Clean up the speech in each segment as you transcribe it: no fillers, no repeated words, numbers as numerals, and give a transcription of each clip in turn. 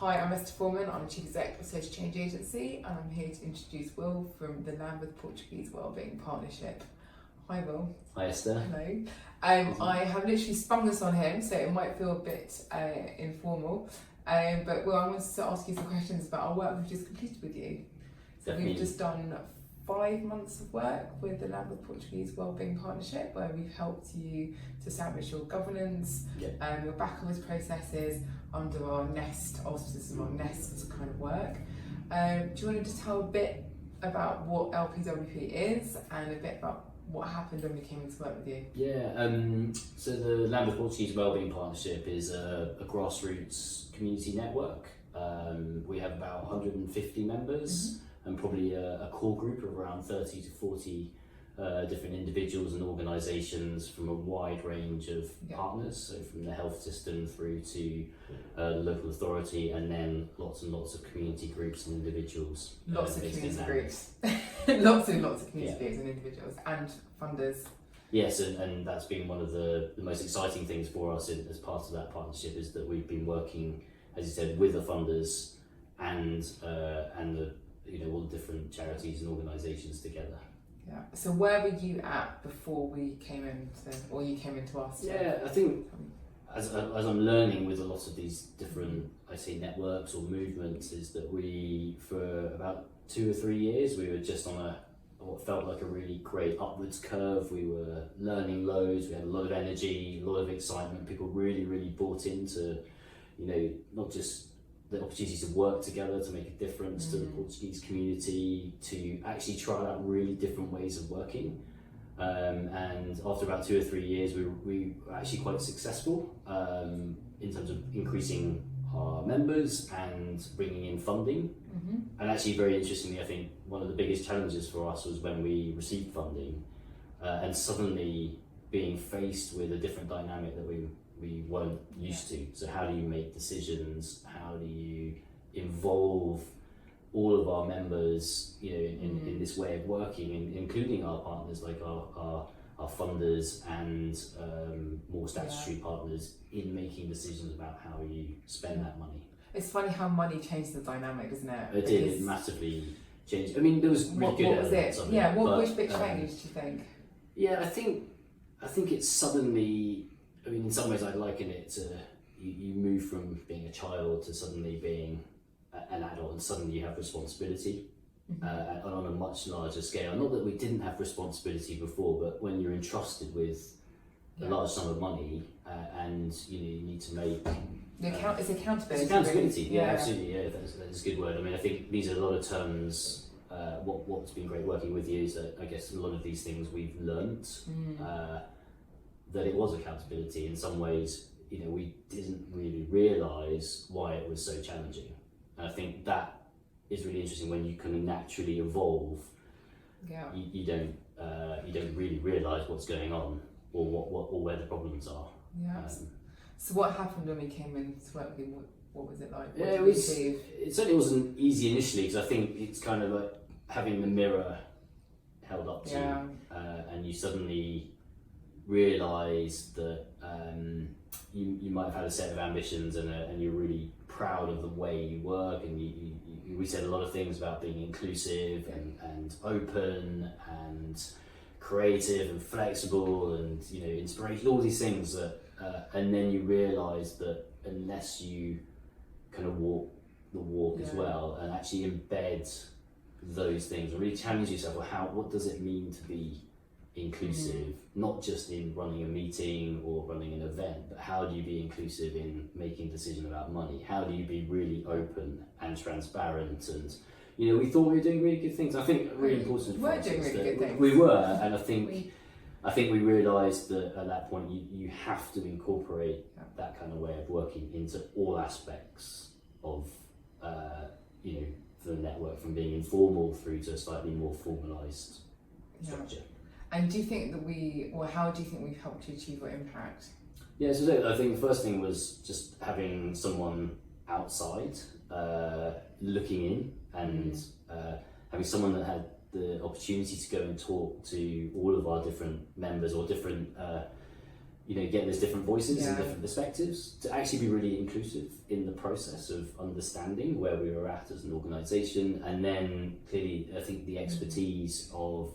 Hi, I'm Esther Foreman. I'm Chief Executive of Social Change Agency, and I'm here to introduce Will from the Lambeth Portugese Wellbeing Partnership. Hi, Will. Hi, Esther. Hello. I have literally sprung this on him, so it might feel a bit informal. But Will, I wanted to ask you some questions about our work we've just completed with you. So Definitely. we've just done 5 months of work with the Lambeth Portugese Wellbeing Partnership, where we've helped you to establish your governance, your back office processes under our NEST auspices of our NEST kind of work. Do you want to just tell a bit about what LPWP is and a bit about what happened when we came into work with you? Yeah, so the Lambeth Portugese Wellbeing Partnership is a grassroots community network. We have about 150 members and probably a core group of around 30 to 40 different individuals and organisations from a wide range of partners, so from the health system through to the local authority, and then lots and lots of community groups and individuals. Lots of community groups. lots of community groups and individuals and funders. Yes, and that's been one of the most exciting things for us as part of that partnership, is that we've been working, as you said, with the funders and the all the different charities and organisations together. Yeah. So where were you at before we came into, or you came into us? Yeah, I think as I'm learning with a lot of these different, I say, networks or movements, is that we, for about 2 or 3 years, we were just on what felt like a really great upwards curve. We were learning loads, we had a lot of energy, a lot of excitement. People really bought into, not just the opportunity to work together to make a difference to the Portuguese community, to actually try out really different ways of working. And after about 2 or 3 years, we were actually quite successful in terms of increasing our members and bringing in funding. And actually, very interestingly, I think one of the biggest challenges for us was when we received funding and suddenly being faced with a different dynamic that we weren't used to. So how do you make decisions? How do you involve all of our members, in this way of working, including our partners, like our funders and more statutory partners, in making decisions about how you spend that money. It's funny how money changed the dynamic, isn't it? It did. It massively changed. I mean, there was really good elements of it. Yeah. Which bit changed, do you think? Yeah, I think it's suddenly. I mean, in some ways, I'd liken it to you move from being a child to suddenly being an adult, and suddenly you have responsibility on a much larger scale. Not that we didn't have responsibility before, but when you're entrusted with a large sum of money and you need to make it's accountability. It's accountability. Yeah, absolutely. Yeah, that's a good word. I mean, I think these are a lot of terms. What's been great working with you is that I guess a lot of these things we've learnt. That it was accountability. In some ways, we didn't really realise why it was so challenging. And I think that is really interesting when you kind of naturally evolve. Yeah. You don't really realise what's going on or where the problems are. Yeah. So what happened when we came in to work with you? What was it like? It certainly wasn't easy initially, because I think it's kind of like having the mirror held up to you, and you suddenly realise that you might have had a set of ambitions and you're really proud of the way you work, and we said a lot of things about being inclusive and open and creative and flexible and inspiration, all these things that and then you realise that unless you kind of walk the walk as well and actually embed those things and really challenge yourself, what does it mean to be inclusive, not just in running a meeting or running an event, but how do you be inclusive in making a decision about money? How do you be really open and transparent? And we thought we were doing really good things. I think really important for us is that we were, and I think we realised that at that point you have to incorporate that kind of way of working into all aspects of the network, from being informal through to a slightly more formalised structure. And do you think that how do you think we've helped you achieve your impact? Yeah, so I think the first thing was just having someone outside looking in, and having someone that had the opportunity to go and talk to all of our different members or different get those different voices and different perspectives, to actually be really inclusive in the process of understanding where we were at as an organisation, and then clearly I think the expertise of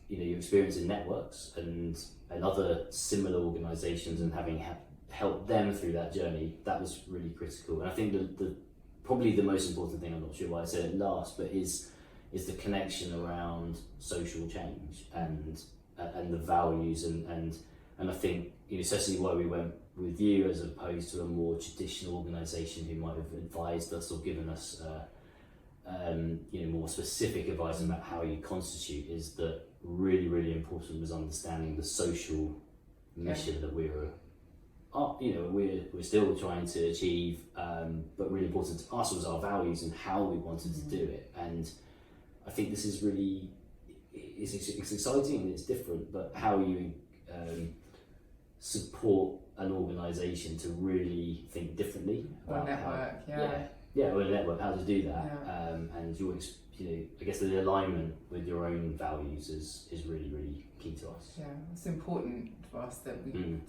your experience in networks and other similar organisations, and having helped them through that journey, that was really critical. And I think the probably the most important thing, I'm not sure why I said it last, but is the connection around social change and the values, and I think certainly why we went with you as opposed to a more traditional organisation who might have advised us or given us more specific advice about how you constitute, is that really important was understanding the social mission that we're still trying to achieve, but really important to us was our values and how we wanted to do it. And I think this is really it's exciting and it's different, but how you support an organisation to really think differently about or a network, or a network, how to do that, and your I guess the alignment with your own values is really key to us. Yeah, it's important for us that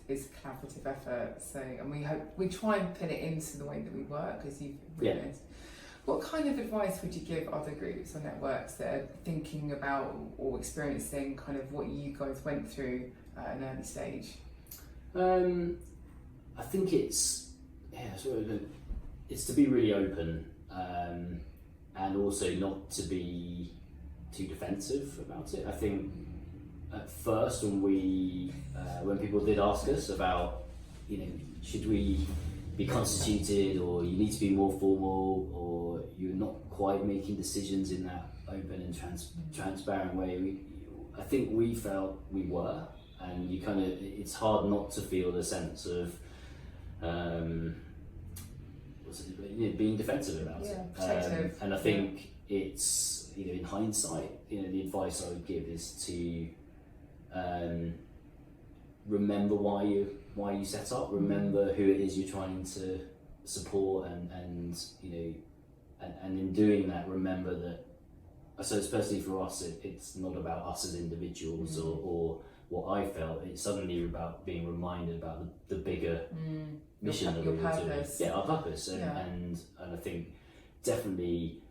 it's a collaborative effort. So, and we try and put it into the way that we work, as you've realised. What kind of advice would you give other groups or networks that are thinking about or experiencing kind of what you guys went through at an early stage? I think it's to be really open, and also not to be too defensive about it. I think at first when people did ask us about, should we be constituted, or you need to be more formal, or you're not quite making decisions in that open and transparent way, I think we felt we were, and it's hard not to feel the sense of being defensive about it. And I think it's, in hindsight, the advice I would give is to remember why you set up, remember who it is you're trying to support, and in doing that, remember that. So it's personally for us, it's not about us as individuals or what I felt. It's suddenly about being reminded about the bigger mission that we're doing. Yeah, our purpose, and I think definitely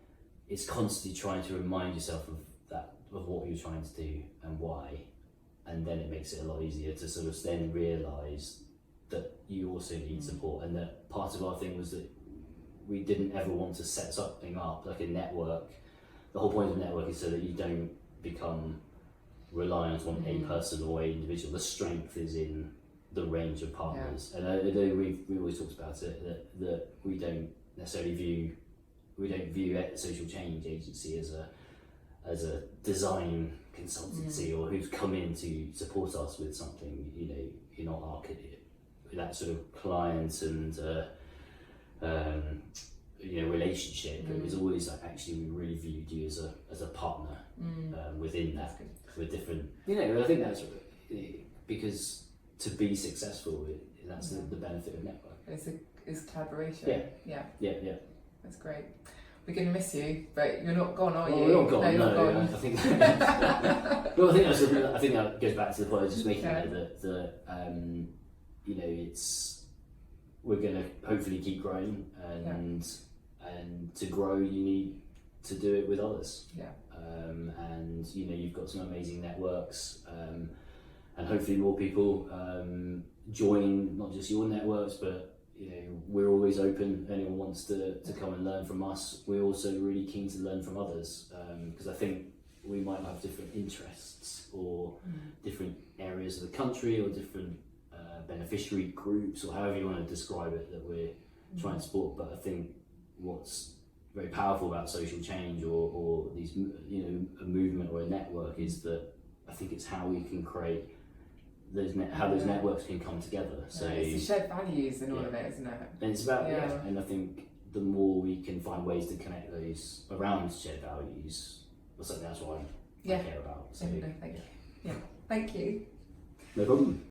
it's constantly trying to remind yourself of what you're trying to do and why, and then it makes it a lot easier to sort of then realise that you also need support, and that part of our thing was that we didn't ever want to set something up like a network. The whole point of a network is so that you don't become reliant on a person or a individual. The strength is in the range of partners, and although we always talked about it, that we don't necessarily view social change agency as a design consultancy or who's come in to support us with something. You're not that sort of client and relationship. It was always like, actually, we really viewed you as a partner within that, with different. I think that's because to be successful, that's the benefit of network. It's collaboration. Yeah. That's great. We're going to miss you, but you're not gone, are you? We're not gone. No. I think. Well, I think that goes back to the point I was just making that we're going to hopefully keep growing, and to grow you need to do it with others. And you've got some amazing networks, and hopefully more people join not just your networks, but we're always open. Anyone wants to come and learn from us. We're also really keen to learn from others, because I think we might have different interests or different areas of the country or different beneficiary groups, or however you want to describe it, that we're trying to support. But I think what's very powerful about social change or these, a movement or a network, is that I think it's how we can create those networks can come together. So it's the shared values and all of it, isn't it? And it's about and I think the more we can find ways to connect those around shared values, that's what I care about. So thank you. Thank you. No problem.